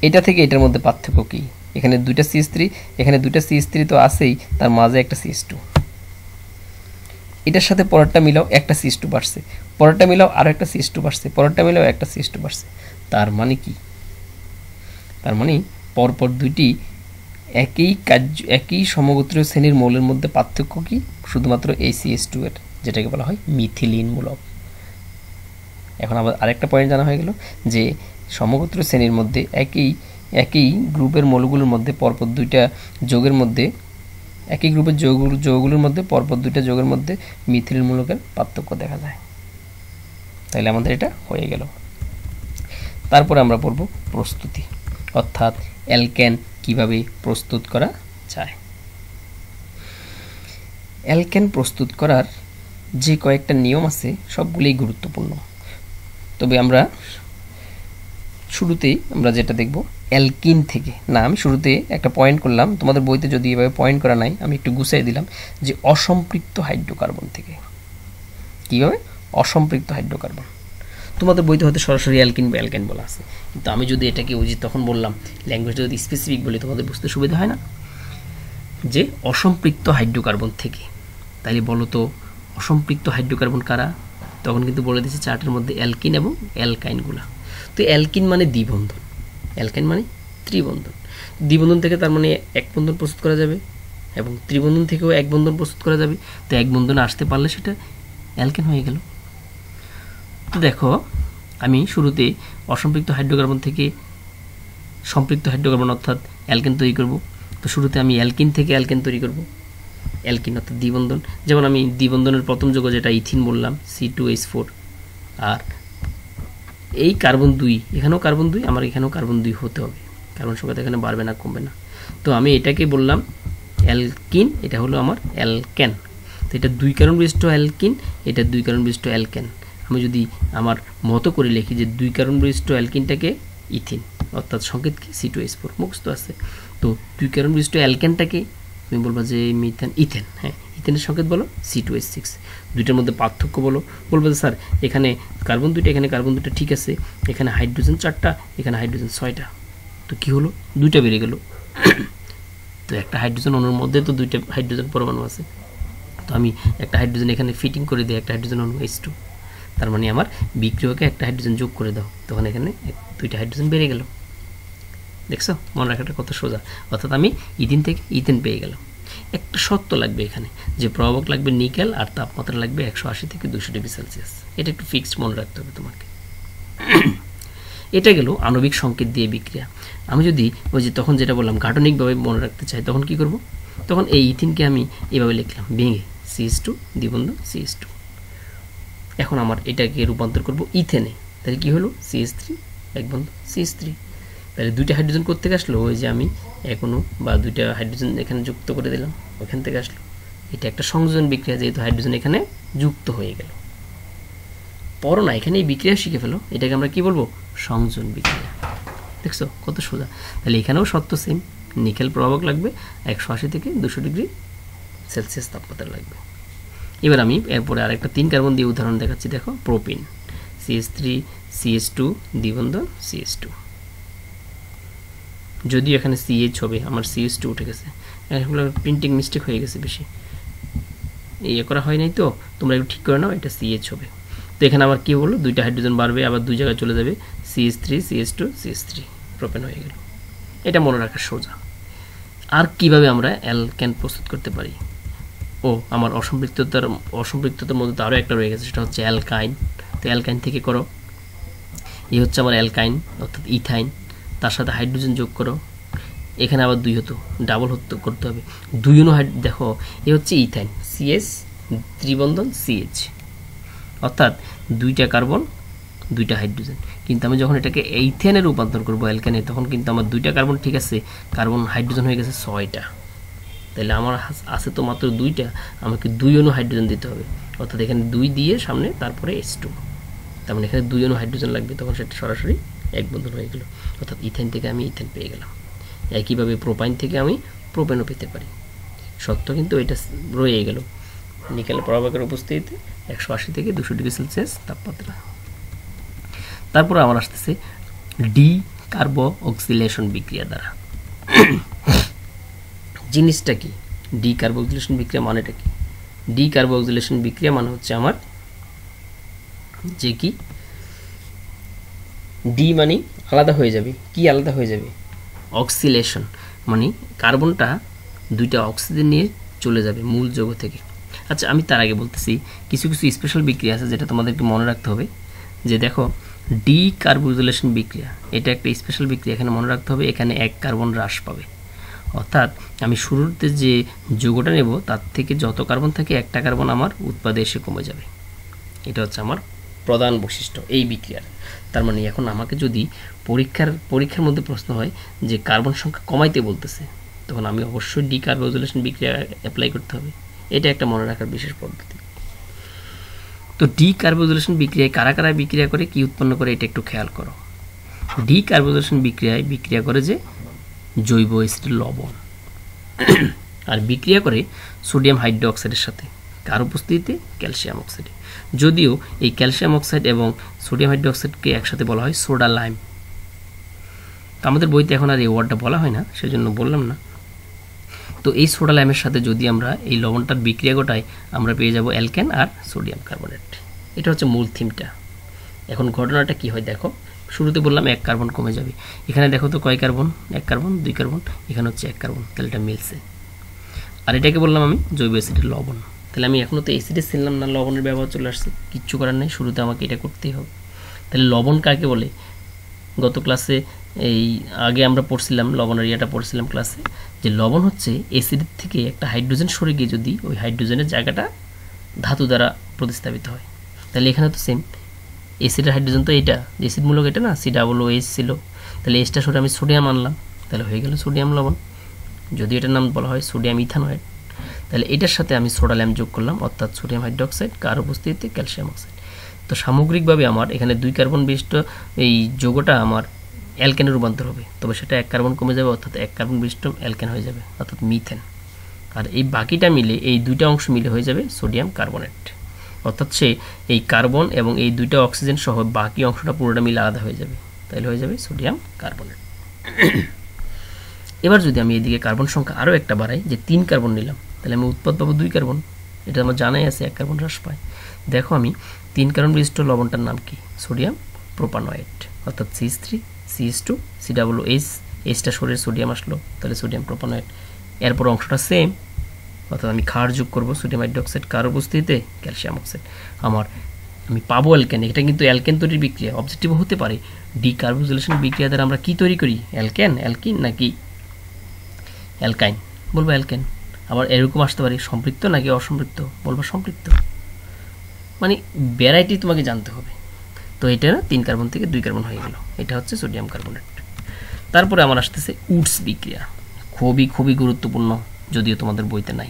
এটা থেকে এটার মধ্যে পার্থক্য কি? এখানে 2টা CH3, এখানে 2টা CH3 তো আছেই, তার মাঝে একটা CH2। এটার সাথে পরেরটা মিলাও, একটা CH2 বাড়ছে, পরেরটা মিলাও আরও একটা CH2 বাড়ছে, পরেরটা মিলাও একটা CH2 বাড়ছে। তার মানে কি? তার মানে পরপর 2টি একই সমগোত্রীয় শ্রেণীর মৌলের মধ্যে পার্থক্য কি? শুধুমাত্র এই CH2 এর, যেটাকে বলা হয় মিথিলিন মূলক। এখন আবার আরেকটা পয়েন্ট জানা হয়ে গেল, যে সমগোত্রীয় শ্রেণীর মধ্যে একই গ্রুপের মৌলগুলোর মধ্যে পরপর 2টা যোগের মধ্যে, একই গ্রুপের যৌগগুলোর মধ্যে পরপর 2টা যোগের মধ্যে মিথিলিন মূলকের পার্থক্য দেখা যায়। তাহলে আমাদের এটা হয়ে গেল। তারপরে আমরা পড়ব প্রস্তুতি, অর্থাৎ অ্যালকেন কিভাবে প্রস্তুত করা যায়। অ্যালকেন প্রস্তুত করার যে কয়েকটা নিয়ম আছে সবগুলোই গুরুত্বপূর্ণ। তবে আমরা শুরুতেই আমরা যেটা দেখব অ্যালকিন থেকে, না আমি শুরুতে একটা পয়েন্ট করলাম, তোমাদের বইতে যদি এভাবে পয়েন্ট করা নাই, আমি একটু গুছিয়ে দিলাম, যে অসম্পৃক্ত হাইড্রোকার্বন থেকে। কীভাবে? অসম্পৃক্ত হাইড্রোকার্বন। তোমাদের বইতে হয়তো সরাসরি অ্যালকিন বা অ্যালকেন বলা আছে, কিন্তু আমি যদি এটাকে ওই যে তখন বললাম ল্যাঙ্গুয়েজটা যদি স্পেসিফিক বলি তোমাদের বুঝতে সুবিধা হয় না, যে অসম্পৃক্ত হাইড্রোকার্বন থেকে। তাইলে বলো তো অসম্পৃক্ত হাইড্রোকার্বন কারা? তখন কিন্তু বলে দিয়েছে চার্টের মধ্যে অ্যালকিন এবং অ্যালকাইনগুলা। তো অ্যালকিন মানে দ্বিবন্ধন, অ্যালকাইন মানে ত্রিবন্ধন। দ্বিবন্ধন থেকে তার মানে এক বন্ধন প্রস্তুত করা যাবে, এবং ত্রিবন্ধন থেকেও এক বন্ধন প্রস্তুত করা যাবে। তো এক বন্ধনে আসতে পারলে সেটা অ্যালকেন হয়ে গেল। তো দেখো আমি শুরুতে অসম্পৃক্ত হাইড্রোকার্বন থেকে সম্পৃক্ত হাইড্রোকার্বন অর্থাৎ অ্যালকেন তৈরি করব। তো শুরুতে আমি অ্যালকিন থেকে অ্যালকেন তৈরি করব, অ্যালকিন অর্থাৎ দ্বিবন্ধন। যেমন আমি দ্বিবন্ধনের প্রথম যৌগ যেটা ইথিন বললাম, C2H4, আর এই কার্বন 2, এখানেও কার্বন 2, আমার এখানেও কার্বন 2 হতে হবে, কার্বন সংখ্যা এখানে বাড়বে না কমবে না। তো আমি এটাকে বললাম অ্যালকিন, এটা হলো আমার অ্যালকেন। তো এটা 2 কার্বন বিশিষ্ট অ্যালকিন, এটা 2 কার্বন বিশিষ্ট অ্যালকেন। আমি যদি আমার মতো করে লিখি যে 2 কার্বন বিশিষ্ট অ্যালকিনটাকে ইথিন, অর্থাৎ সংকেত কি C2H4, মুখস্থ আছে। তো 2 কার্বন বিশিষ্ট অ্যালকেনটাকে তুমি বলবা যে মিথেন, ইথেন, হ্যাঁ ইথেনের সংকেত বলো C2H6। দুইটার মধ্যে পার্থক্য বলবো যে স্যার এখানে কার্বন 2টা, এখানে কার্বন 2টা ঠিক আছে, এখানে হাইড্রোজেন 4টা, এখানে হাইড্রোজেন 6টা। তো কি হলো? 2টা বেড়ে গেল। তো একটা হাইড্রোজেন অণুর মধ্যে তো 2টা হাইড্রোজেন পরমাণু আছে, তো আমি একটা হাইড্রোজেন এখানে ফিটিং করে দিই, একটা হাইড্রোজেন অণু H2। তার মানে আমার বিক্রিয়কে একটা হাইড্রোজেন যোগ করে দাও, তখন এখানে 2টা হাইড্রোজেন বেড়ে গেল। দেখছো মনে রাখাটা কত সোজা। অর্থাৎ আমি ইথিন থেকে ইথেন পেয়ে গেলাম। একটা শর্ত লাগবে এখানে, যে প্রভাবক লাগবে নিকেল, আর তাপমাত্রা লাগবে 180 থেকে 200 ডিগ্রি সেলসিয়াস। এটা একটু ফিক্সড মনে রাখতে হবে তোমাকে। এটা গেল আণবিক সংকেত দিয়ে বিক্রিয়া। আমি যদি ওই যে তখন যেটা বললাম গাঠনিকভাবে মনে রাখতে চাই, তখন কি করব? তখন এই ইথিনকে আমি এভাবে লিখলাম ভেঙে, CH2 দ্বিবন্ধন CH2। এখন আমার এটাকে রূপান্তর করব ইথেনে, তাহলে কি হলো? CH3 এক বন্ধন CH3। তাহলে 2টা হাইড্রোজেন করতে আসলো, ওই যে আমি এখনো বা 2টা হাইড্রোজেন এখানে যুক্ত করে দিলাম, ওখান থেকে আসলো। এটা একটা সংযোজন বিক্রিয়া, যেহেতু হাইড্রোজেন এখানে যুক্ত হয়ে গেল। পড়ো না, এখানে এই বিক্রিয়া শিখে ফেলো, এটাকে আমরা কি বলবো, সংযোজন বিক্রিয়া। দেখছো কত সোজা। তাহলে এখানেও সত্য সেম, নিকেল প্রভাবক লাগবে 180 থেকে 200 ডিগ্রি সেলসিয়াস তাপমাত্রা লাগবে। এবার আমি এরপরে আরেকটা 3 কার্বন দিয়ে উদাহরণ দেখাচ্ছি। দেখো প্রোপিন, CH3 CH2 দ্বিবন্ধন CH2, যদিও এখানে CH হবে, আমার CH2 উঠে গেছে, এগুলো প্রিন্টিং মিস্টেক হয়ে গেছে বেশি, ইয়ে করা হয় নাই, তো তোমরা একটু ঠিক করে নাও, এটা CH হবে। তো এখানে আমার কি হলো, দুইটা হাইড্রোজেন বাড়বে, আবার দুই জায়গায় চলে যাবে, CH3 CH2 CH3, প্রোপেন হয়ে গেল। এটা মনে রাখা সোজা। আর কিভাবে আমরা অ্যালকেন প্রস্তুত করতে পারি? ও আমার অসম্পৃক্ততার মধ্যে তো আরও একটা রয়ে গেছে, সেটা হচ্ছে অ্যালকাইন। তো অ্যালকাইন থেকে করো, এই হচ্ছে আমার অ্যালকাইন অর্থাৎ ইথাইন, তার সাথে হাইড্রোজেন যোগ করো, এখানে আবার 2 হতো, ডাবল করতে হবে, 2 অনু দেখো এই হচ্ছে ইথাইন, CH ত্রিবন্ধন CH, অর্থাৎ 2টা কার্বন 2টা হাইড্রোজেন। কিন্তু আমি যখন এটাকে এইথেনে রূপান্তর করবো অ্যালকেনে, তখন কিন্তু আমার 2টা কার্বন ঠিক আছে, কার্বন হাইড্রোজেন হয়ে গেছে 6টা। তাহলে আমার আছে তো মাত্র 2টা, আমাকে 2 অনু হাইড্রোজেন দিতে হবে, অর্থাৎ এখানে 2 দিয়ে সামনে তারপরে H2, তার মানে এখানে 2 অনু হাইড্রোজেন লাগবে, তখন সেটা সরাসরি এক বন্ধন হয়ে গেল, অর্থাৎ ইথেন থেকে আমি ইথেন পেয়ে গেলাম। একইভাবে প্রোপাইন থেকে আমি প্রোপেনও পেতে পারি। সত্য কিন্তু এটা রয়ে গেল, নিকেল প্রভাবকের উপস্থিতিতে 180 থেকে 200 ডিগ্রি সেলসিয়াস তাপমাত্রা। তারপর আমার আসতেছে ডি কার্বক্সিলেশন বিক্রিয়া দ্বারা। জিনিসটা কি ডি কার্বক্সিলেশন বিক্রিয়া, মানেটা কি? ডি কার্বক্সিলেশন বিক্রিয়া মানে হচ্ছে আমার যে কি ডি মানে আলাদা হয়ে যাবে, কি আলাদা হয়ে যাবে? অক্সিলেশন মানে কার্বনটা 2টা অক্সিজেন নিয়ে চলে যাবে মূল যৌগ থেকে। আচ্ছা আমি তার আগে বলতেছি কিছু কিছু স্পেশাল বিক্রিয়া আছে যেটা তোমাদেরকে মনে রাখতে হবে। যে দেখো ডি কার্বক্সিলেশন বিক্রিয়া, এটা একটা স্পেশাল বিক্রিয়া, এখানে মনে রাখতে হবে এখানে 1 কার্বন হ্রাস পাবে, অর্থাৎ আমি শুরুতে যে যৌগটা নেব তার থেকে যত কার্বন থাকে 1টা কার্বন আমার উৎপাদে এসে কমে যাবে। এটা হচ্ছে আমার প্রধান বৈশিষ্ট্য এই বিক্রিয়ার। তার মানে এখন আমাকে যদি পরীক্ষার মধ্যে প্রশ্ন হয় যে কার্বন সংখ্যা কমাইতে বলতেছে, তখন আমি অবশ্যই ডি কার্বক্সিলেশন বিক্রিয়া অ্যাপ্লাই করতে হবে। এটা একটা মনে রাখার বিশেষ পদ্ধতি। তো ডি কার্বক্সিলেশন বিক্রিয়ায় কারা কারা বিক্রিয়া করে, কি উৎপন্ন করে, এটা একটু খেয়াল করো। ডি কার্বক্সিলেশন বিক্রিয়ায় বিক্রিয়া করে যে জৈব অ্যাসিড লবণ, আর বিক্রিয়া করে সোডিয়াম হাইড্রোক্সাইডের সাথে, কার উপস্থিতিতে? ক্যালসিয়াম অক্সাইডে। যদিও এই ক্যালসিয়াম অক্সাইড এবং সোডিয়াম হাইড্রোক্সাইডকে একসাথে বলা হয় সোডা লাইম। তো আমাদের বইতে এখন আর এই ওয়ার্ডটা বলা হয় না, সেজন্য বললাম না। তো এই সোডা লাইমের সাথে যদি আমরা এই লবণটার বিক্রিয়া ঘটাই, আমরা পেয়ে যাব অ্যালকেন আর সোডিয়াম কার্বনেট। এটা হচ্ছে মূল থিমটা। এখন ঘটনাটা কি হয় দেখো, শুরুতে বললাম 1 কার্বন কমে যাবে, এখানে দেখো তো কয় কার্বন, 1 কার্বন 2 কার্বন, এখানে হচ্ছে 1 কার্বন, তাহলে এটা মিলছে। আর এটাকে বললাম আমি জৈব অ্যাসিডের লবণ। তাহলে আমি এখনও তো অ্যাসিডে ছিলাম না, লবণের ব্যবহার চলে আসছে, কিচ্ছু করার নেই, শুরুতে আমাকে এটা করতেই হবে। তাহলে লবণ কাকে বলে? গত ক্লাসে এই আগে আমরা পড়ছিলাম, লবণের ইয়াটা পড়ছিলাম ক্লাসে, যে লবণ হচ্ছে অ্যাসিডের থেকে একটা হাইড্রোজেন সরে গিয়ে যদি ওই হাইড্রোজেনের জায়গাটা ধাতু দ্বারা প্রতিস্থাপিত হয়। তাহলে এখানে তো সেম, অ্যাসিডের হাইড্রোজেন তো এইটা, অ্যাসিডমূলক এটা না, COOH ছিল, তাহলে এসটা সরে আমি সোডিয়াম আনলাম, তাহলে হয়ে গেল সোডিয়াম লবণ, যদি এটার নাম বলা হয় সোডিয়াম ইথানয়েড। তাহলে এটার সাথে আমি সোডা লাইম যোগ করলাম, অর্থাৎ সোডিয়াম হাইড্রোক্সাইড, কার উপস্থিতিতে? Calcium oxide. তো সামগ্রিকভাবে আমার এখানে 2 কার্বন বিশিষ্ট এই যৌগটা আমার অ্যালকেনে রূপান্তর হবে, তবে সেটা 1 কার্বন কমে যাবে, অর্থাৎ 1 কার্বন বিশিষ্ট অ্যালকেন হয়ে যাবে, অর্থাৎ মিথেন। আর এই বাকিটা মিলে, এই 2টা অংশ মিলে হয়ে যাবে সোডিয়াম কার্বনেট, অর্থাৎ সে এই কার্বন এবং এই 2টা অক্সিজেন সহ বাকি অংশটা পুরোটা মিলে আলাদা হয়ে যাবে, তাহলে হয়ে যাবে সোডিয়াম কার্বনেট। এবার যদি আমি এদিকে কার্বন সংখ্যা আরও একটা বাড়াই, যে 3 কার্বন নিলাম, তাহলে আমি উৎপাদ পাবো 2 কার্বন, এটা আমার জানাই আছে 1 কার্বন হ্রাস পায়। দেখো আমি 3 কার্বন বিশিষ্ট লবণটার নাম কি? সোডিয়াম প্রোপানয়েড, অর্থাৎ CH3 CH2 COOH, এইচটা সরে সোডিয়াম আসলো, তাহলে সোডিয়াম প্রোপানয়েড। এরপর অংশটা সেম, অর্থাৎ আমি ক্ষার যোগ করবো, সোডিয়াম হাইড্রোক্সাইড, কার উপস্থিতিতে? Calcium oxide. আমি পাবো অ্যালকেন। এটা কিন্তু অ্যালকেন তৈরির বিক্রিয়া, অবজেক্টিভ হতে পারে। ডি কার্বক্সিলেশন বিক্রিয়া দ্বারা আমরা কি তৈরি করি? অ্যালকেন, অ্যালকিন নাকি অ্যালকাইন? বলবো অ্যালকেন। আবার এরকম আসতে পারে সম্পৃক্ত নাকি অসম্পৃক্ত, বলবো সম্পৃক্ত। মানে ভ্যারাইটি তোমাকে জানতে হবে। তো এটা না 3 কার্বন থেকে 2 কার্বন হয়ে গেল, এটা হচ্ছে সোডিয়াম কার্বনেট। তারপরে আমার আসতেছে উডস বিক্রিয়া, খুবই খুবই গুরুত্বপূর্ণ, যদিও তোমাদের বইতে নাই।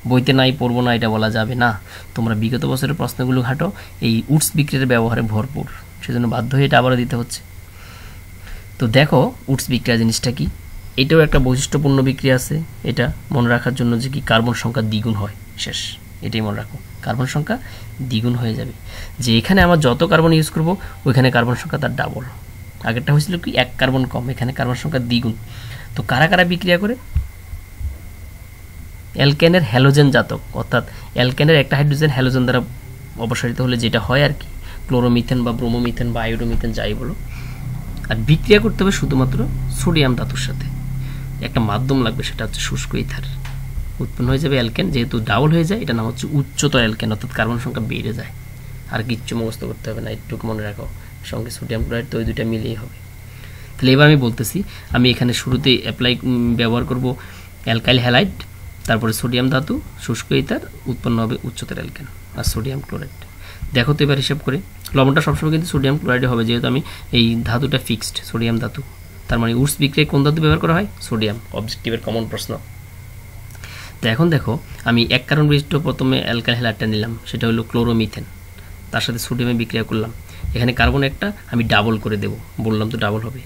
বইতে নাই পড়বো না এটা বলা যাবে না। তোমরা বিগত বছরের প্রশ্নগুলো ঘাটো, এই উডস বিক্রিয়ার ব্যবহারে ভরপুর, সেজন্য বাধ্য হয়ে এটা আবারও দিতে হচ্ছে। তো দেখো উডস বিক্রিয়া জিনিসটা কি, এটাও একটা বৈশিষ্ট্যপূর্ণ বিক্রিয়া আছে। এটা মনে রাখার জন্য যে কি কার্বন সংখ্যা দ্বিগুণ হয়, শেষ, এটাই মনে রাখো, কার্বন সংখ্যা দ্বিগুণ হয়ে যাবে। যে এখানে আমার যত কার্বন ইউজ করব ওইখানে কার্বন সংখ্যা তার ডাবল। আগেরটা হয়েছিল কি 1 কার্বন কম, এখানে কার্বন সংখ্যা দ্বিগুণ। তো কারা কারা বিক্রিয়া করে? অ্যালকেনের হ্যালোজেন জাতক, অর্থাৎ অ্যালকেনের একটা হাইড্রোজেন হ্যালোজেন দ্বারা অপসারিত হলে যেটা হয় আর কি, ক্লোরোমিথেন বা ব্রোমোমিথেন বা আয়োডোমিথেন যাই বলো। আর বিক্রিয়া করতে হবে শুধুমাত্র সোডিয়াম ধাতুর সাথে, একটা মাধ্যম লাগবে, সেটা হচ্ছে শুষ্ক ইথার। উৎপন্ন হয়ে যাবে অ্যালকেন, যেহেতু ডাবল হয়ে যায় এটা নাম হচ্ছে উচ্চতর অ্যালকেন, অর্থাৎ কার্বন সংখ্যা বেড়ে যায়। আর কিচ্ছু মুখস্থ করতে হবে না, একটুকু মনে রাখো, সঙ্গে সোডিয়াম ক্লোরাইড, তো ওই দুইটা মিলেই হবে। তাহলে এবার আমি বলতেছি, আমি এখানে শুরুতে ব্যবহার করব অ্যালকাইল হ্যালাইড, তারপরে সোডিয়াম ধাতু, শুষ্ক ইথার, উৎপন্ন হবে উচ্চতর অ্যালকেন আর সোডিয়াম ক্লোরাইড। দেখো তো এবার হিসাব করে, লবণটা সবসময় কিন্তু সোডিয়াম ক্লোরাইডে হবে, যেহেতু আমি এই ধাতুটা ফিক্সড সোডিয়াম ধাতু। তার মানে উডস বিক্রিয়ায় কোন ধাতু ব্যবহার করা হয়? সোডিয়াম, অবজেক্টিভের কমন প্রশ্ন। তো এখন দেখো আমি 1 কার্বন বিশিষ্ট প্রথমে অ্যালকাইল হ্যালাইডটা নিলাম, সেটা হলো ক্লোরোমিথেন, তার সাথে সোডিয়ামে বিক্রিয়া করলাম। এখানে কার্বন একটা আমি ডাবল করে দেব, বললাম তো ডাবল হবে,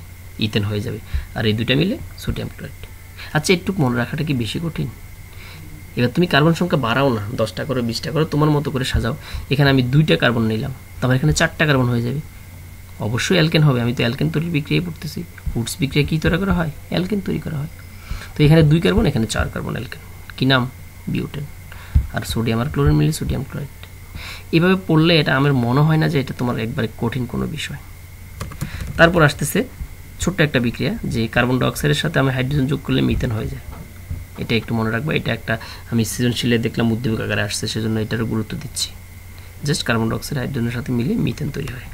ইথেন হয়ে যাবে, আর এই দুইটা মিলে সোডিয়াম ক্লোরাইড। আচ্ছা একটু মনে রাখাটা কি বেশি কঠিন? এবার তুমি কার্বন সংখ্যা বাড়াও না, 10টা করো 20টা করো, তোমার মতো করে সাজাও। এখানে আমি 2টা কার্বন নিলাম, তারপর এখানে 4টা কার্বন হয়ে যাবে, অবশ্যই অ্যালকেন হবে। আমি তো অ্যালকেন তৈরির বিক্রিয়ায় পড়তেছি। উডস বিক্রিয়া কী তৈরি করা হয়? অ্যালকেন তৈরি করা হয়। তো এখানে 2 কার্বন, এখানে 4 কার্বন অ্যালকেন, কী নাম? বিউটেন। আর সোডিয়াম আর ক্লোরিন মিলে সোডিয়াম ক্লোরাইড। এভাবে পড়লে এটা আমার মনে হয় না যে এটা তোমার একবারে কঠিন কোনো বিষয়। তারপর আসতেছে ছোট্ট একটা বিক্রিয়া, যে কার্বন ডাইঅক্সাইডের সাথে আমি হাইড্রোজেন যোগ করলে মিথেন হয়ে যায়। এটা একটু মনে রাখবো, এটা একটা আমি সৃজনশীলে দেখলাম উদ্দীপক আকারে আসছে, সেজন্য এটারও গুরুত্ব দিচ্ছি। জাস্ট কার্বন ডাইঅক্সাইড হাইড্রোজেনের সাথে মিলে মিথেন তৈরি হয়।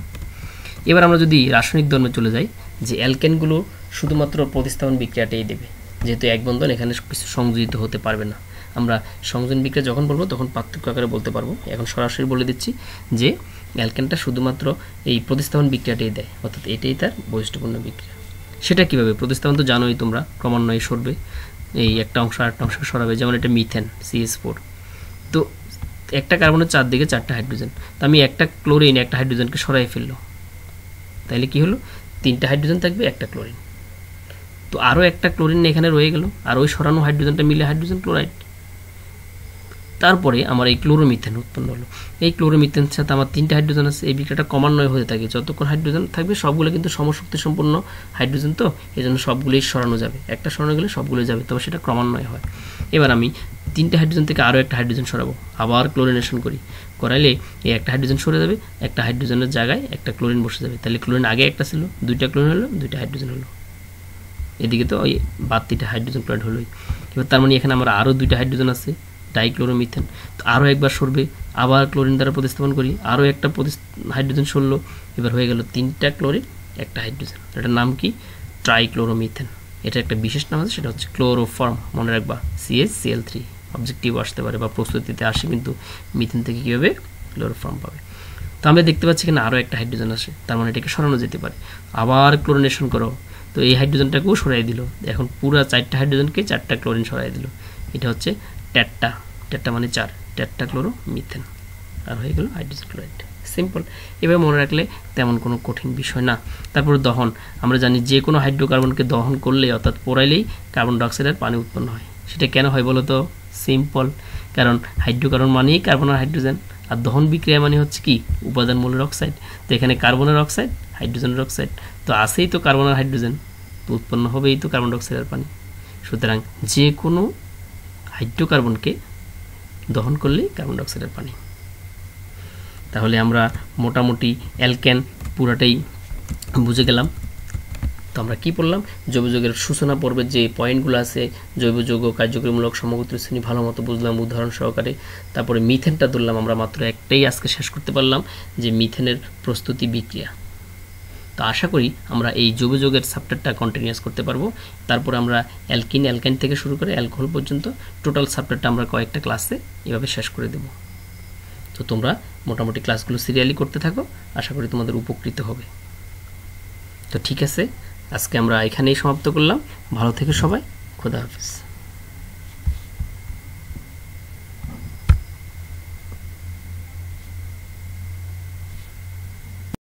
এবার আমরা যদি রাসায়নিক ধর্মে চলে যাই, যে অ্যালকেনগুলো শুধুমাত্র প্রতিস্থাপন বিক্রিয়াটাই দেবে, যেহেতু এক বন্ধন এখানে কিছু সংযোজিত হতে পারবে না। আমরা সংযোজন বিক্রিয়া যখন বলবো তখন পার্থক্য আকারে বলতে পারবো। এখন সরাসরি বলে দিচ্ছি যে অ্যালকেনটা শুধুমাত্র এই প্রতিস্থাপন বিক্রিয়াটাই দেয়, অর্থাৎ এটাই তার বৈশিষ্ট্যপূর্ণ বিক্রিয়া। সেটা কীভাবে? প্রতিস্থাপন তো জানোই তোমরা, ক্রমান্বয়ে সরবে, এই একটা অংশ আরেকটা অংশকে সরাবে। যেমন এটা মিথেন CH4, তো একটা কার্বনের চারদিকে 4টা হাইড্রোজেন, তো আমি একটা ক্লোরিন একটা হাইড্রোজেনকে সরাই ফেললো, তাইলে কি হলো? 3টা হাইড্রোজেন থাকবে, একটা ক্লোরিন। তো আরও একটা ক্লোরিন এখানে রয়ে গেল, আর ওই সরানো হাইড্রোজেনটা মিলে হাইড্রোজেন ক্লোরাইড। তারপরে আমার এই ক্লোরোমিথেন উৎপন্ন হলো। এই ক্লোরোমিথেনের সাথে আমার 3টা হাইড্রোজেন আছে, এই বিক্রিয়াটা ক্রমান্বয়ে হতে থাকে। যতক্ষণ হাইড্রোজেন থাকবে সবগুলো কিন্তু সমশক্তি সম্পন্ন হাইড্রোজেন, তো এই জন্য সবগুলোই সরানো যাবে, একটা সরানো গেলে সবগুলো যাবে, তবে সেটা ক্রমান্বয়ে হয়। এবার আমি 3টে হাইড্রোজেন থেকে আরও একটা হাইড্রোজেন সরাবো, আবার ক্লোরিনেশন করাইলে এই একটা হাইড্রোজেন সরে যাবে, একটা হাইড্রোজেনের জায়গায় একটা ক্লোরিন বসে যাবে। তাহলে ক্লোরিন আগে একটা ছিল, 2টা ক্লোরিন হলো, 2টা হাইড্রোজেন হলো, এদিকে তো ওই 32টা হাইড্রোজেন ক্লোরাইড হলোই। এবার তার মানে এখানে আমার আরও 2টা হাইড্রোজেন আছে, ডাইক্লোরোমিথেন, তো আরও একবার সরবে, আবার ক্লোরিন দ্বারা প্রতিস্থাপন করি, আরও একটা হাইড্রোজেন সরলো, এবার হয়ে গেল 3টা ক্লোরিন একটা হাইড্রোজেন। এটার নাম কি? ট্রাইক্লোরোমিথেন। এটা একটা বিশেষ নাম আছে, সেটা হচ্ছে ক্লোরোফর্ম, মনে রাখবা, CH-Cl3। অবজেক্টিভ আসতে পারে বা প্রস্তুতিতে আসে, কিন্তু মিথেন থেকে কীভাবে ক্লোরোফর্ম পাবে। তো আমরা দেখতে পাচ্ছি এখানে আরও একটা হাইড্রোজেন আসে, তার মানে এটাকে সরানো যেতে পারে। আবার ক্লোরিনেশন করো, তো এই হাইড্রোজেনটাকেও সরাই দিল, এখন পুরো 4টা হাইড্রোজেনকে 4টা ক্লোরিন সরাই দিল। এটা হচ্ছে টেট্টা মানে 4, টেট্টা ক্লোরোমিথেন, আর হয়ে গেল হাইড্রোজেন ক্লোরাইড। সিম্পল, এভাবে মনে রাখলে তেমন কোনো কঠিন বিষয় না। তারপরে দহন, আমরা জানি যে কোনো হাইড্রোকার্বনকে দহন করলে অর্থাৎ পোড়াইলেই কার্বন ডাইঅক্সাইডের পানি উৎপন্ন হয়। সেটা কেন হয় বলো তো? সিম্পল, কারণ হাইড্রোকার্বন মানেই কার্বন আর হাইড্রোজেন, আর দহন বিক্রিয়া মানে হচ্ছে কি? উপাদান মূলের অক্সাইড। তো এখানে কার্বনের অক্সাইড, হাইড্রোজেনের অক্সাইড, তো আসেই তো কার্বন আর হাইড্রোজেন, তো উৎপন্ন হবেই তো কার্বন ডাইঅক্সাইডের পানি। সুতরাং যে কোনো হাইড্রোকার্বনকে দহন করলেই কার্বন ডাইঅক্সাইডের পানি। তাহলে আমরা মোটামুটি অ্যালকেন পুরাটাই বুঝে গেলাম। তো আমরা কী পড়লাম? জৈব যৌগের সূচনা পর্বের যে পয়েন্টগুলো আছে, জৈব যৌগ, কার্যকরীমূলক, সমগোত্রীয় শ্রেণী ভালো মতো বুঝলাম উদাহরণ সহকারে। তারপরে মিথেনটা ধরলাম, আমরা মাত্র একটাই আজকে শেষ করতে পারলাম, যে মিথেনের প্রস্তুতি বিক্রিয়া। তো আশা করি আমরা এই জৈব যৌগের চ্যাপ্টারটা কন্টিনিউয়াস করতে পারবো। তারপর আমরা অ্যালকাইন থেকে শুরু করে অ্যালকোহল পর্যন্ত টোটাল চ্যাপ্টারটা আমরা কয়েকটা ক্লাসে এভাবে শেষ করে দেব। তো তোমরা মোটামুটি ক্লাসগুলো সিরিয়ালি করতে থাকো, আশা করি তোমাদের উপকৃত হবে। তো ঠিক আছে, আজকে আমরা এখানেই সমাপ্ত করলাম। ভালো থেকো সবাই, খোদা হাফেজ।